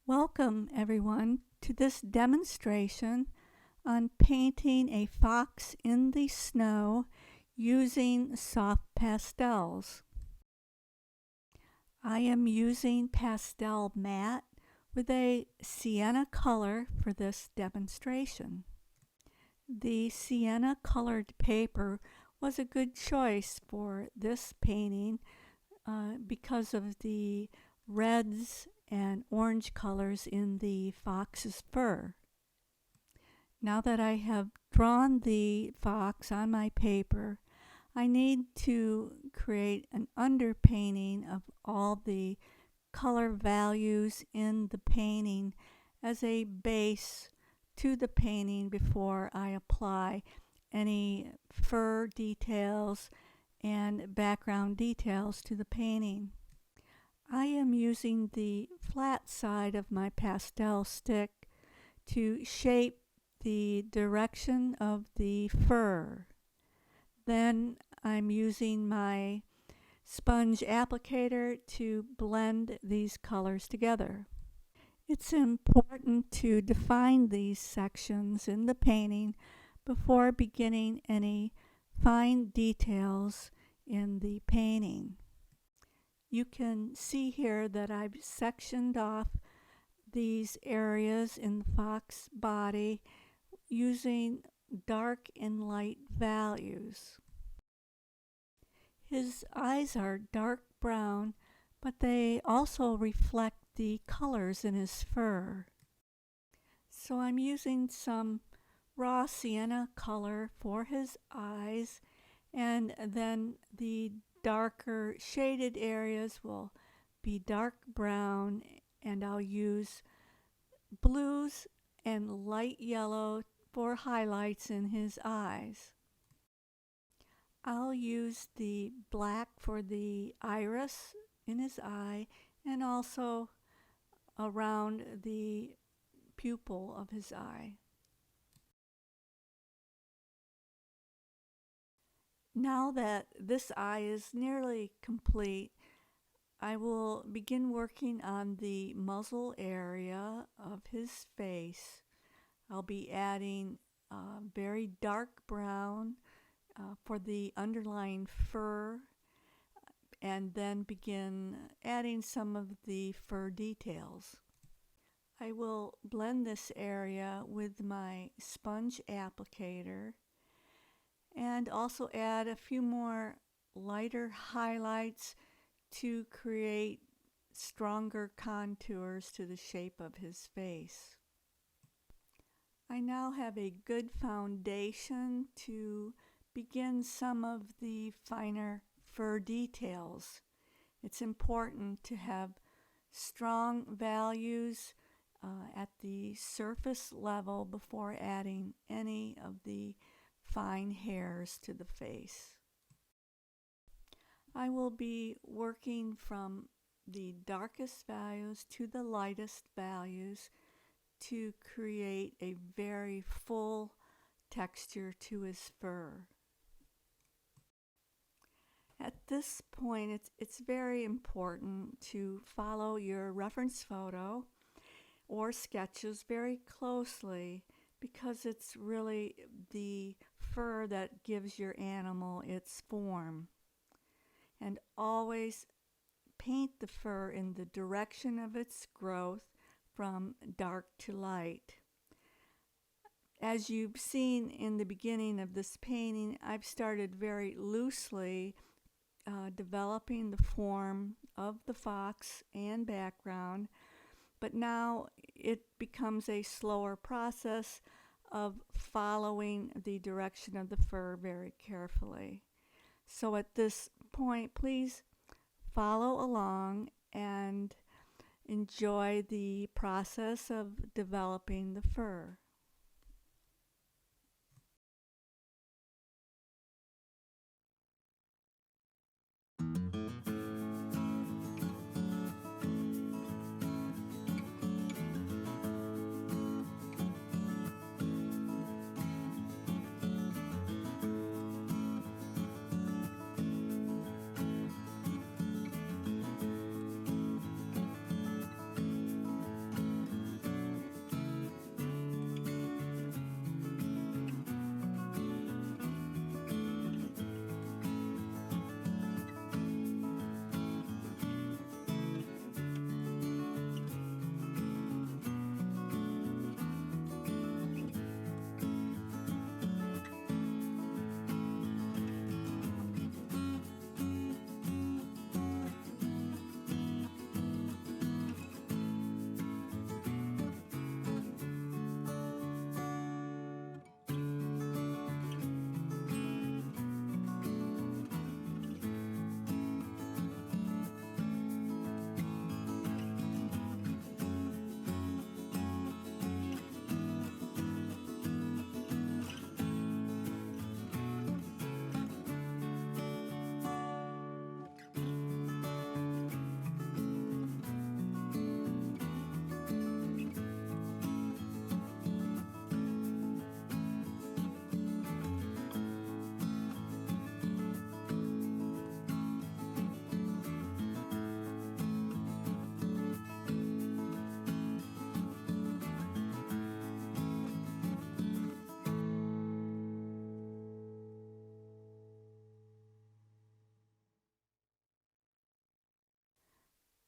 Welcome, everyone, to this demonstration on painting a fox in the snow using soft pastels. I am using pastel matte with a sienna color for this demonstration. The sienna colored paper was a good choice for this painting because of the reds and orange colors in the fox's fur. Now that I have drawn the fox on my paper, I need to create an underpainting of all the color values in the painting as a base to the painting before I apply any fur details and background details to the painting. I am using the flat side of my pastel stick to shape the direction of the fur. Then I'm using my sponge applicator to blend these colors together. It's important to define these sections in the painting before beginning any fine details in the painting. You can see here that I've sectioned off these areas in the fox body using dark and light values. His eyes are dark brown, but they also reflect the colors in his fur. So I'm using some raw sienna color for his eyes, and then the darker shaded areas will be dark brown, and I'll use blues and light yellow for highlights in his eyes. I'll use the black for the iris in his eye and also around the pupil of his eye. Now that this eye is nearly complete, I will begin working on the muzzle area of his face. I'll be adding very dark brown for the underlying fur, and then begin adding some of the fur details. I will blend this area with my sponge applicator and also add a few more lighter highlights to create stronger contours to the shape of his face. I now have a good foundation to begin some of the finer fur details. It's important to have strong values at the surface level before adding any of the fine hairs to the face. I will be working from the darkest values to the lightest values to create a very full texture to his fur. At this point, it's very important to follow your reference photo or sketches very closely because it's really the fur that gives your animal its form. And always paint the fur in the direction of its growth from dark to light. As you've seen in the beginning of this painting, I've started very loosely developing the form of the fox and background, but now it becomes a slower process of following the direction of the fur very carefully. So at this point, please follow along and enjoy the process of developing the fur.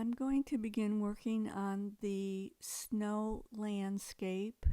I'm going to begin working on the snow landscape.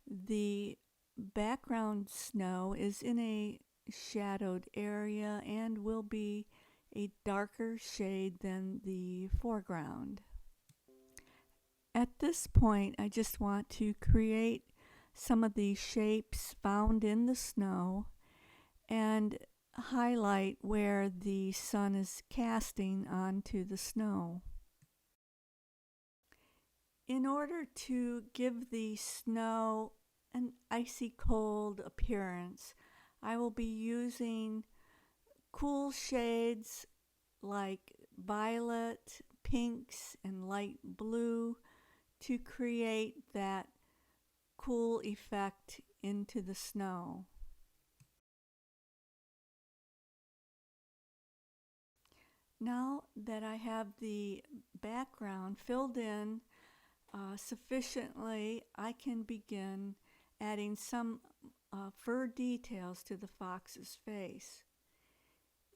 The background snow is in a shadowed area and will be a darker shade than the foreground. At this point, I just want to create some of the shapes found in the snow and highlight where the sun is casting onto the snow. In order to give the snow an icy cold appearance, I will be using cool shades like violet, pinks, and light blue to create that cool effect into the snow. Now that I have the background filled in sufficiently, I can begin adding some fur details to the fox's face.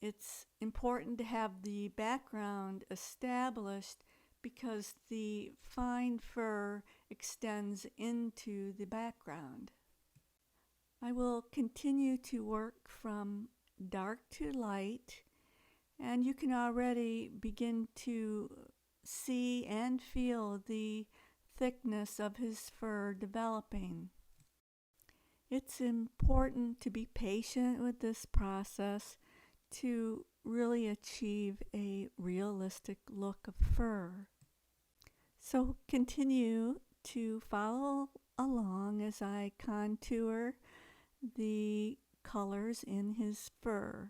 It's important to have the background established because the fine fur extends into the background. I will continue to work from dark to light, and you can already begin to see and feel the thickness of his fur developing. It's important to be patient with this process to really achieve a realistic look of fur. So continue to follow along as I contour the colors in his fur.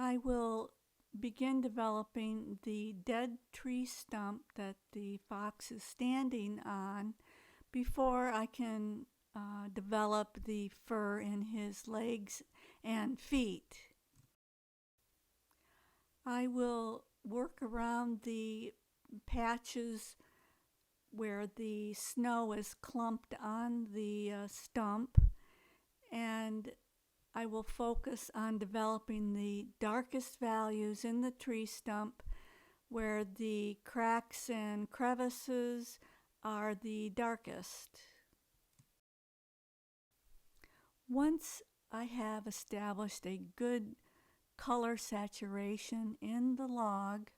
I will begin developing the dead tree stump that the fox is standing on before I can develop the fur in his legs and feet. I will work around the patches where the snow is clumped on the stump, and I will focus on developing the darkest values in the tree stump where the cracks and crevices are the darkest. Once I have established a good color saturation in the log,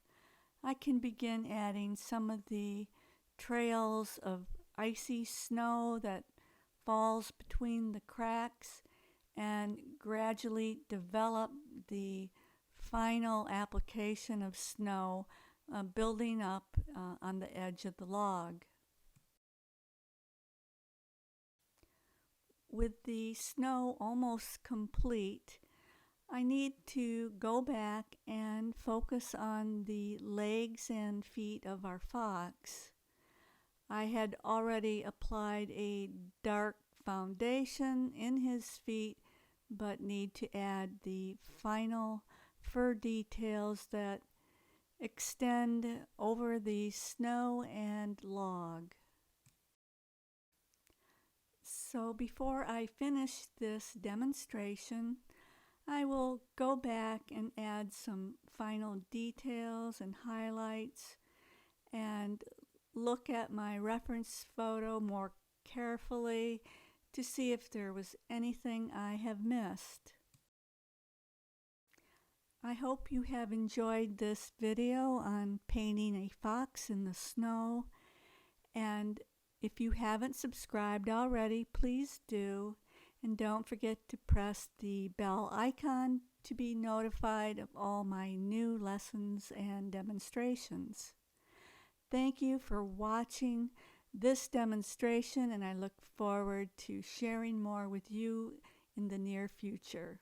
I can begin adding some of the trails of icy snow that falls between the cracks and gradually develop the final application of snow building up on the edge of the log. With the snow almost complete, I need to go back and focus on the legs and feet of our fox. I had already applied a dark foundation in his feet, but need to add the final fur details that extend over the snow and log. So before I finish this demonstration, I will go back and add some final details and highlights and look at my reference photo more carefully to see if there was anything I have missed. I hope you have enjoyed this video on painting a fox in the snow, and if you haven't subscribed already, please do, and don't forget to press the bell icon to be notified of all my new lessons and demonstrations. Thank you for watching this demonstration, and I look forward to sharing more with you in the near future.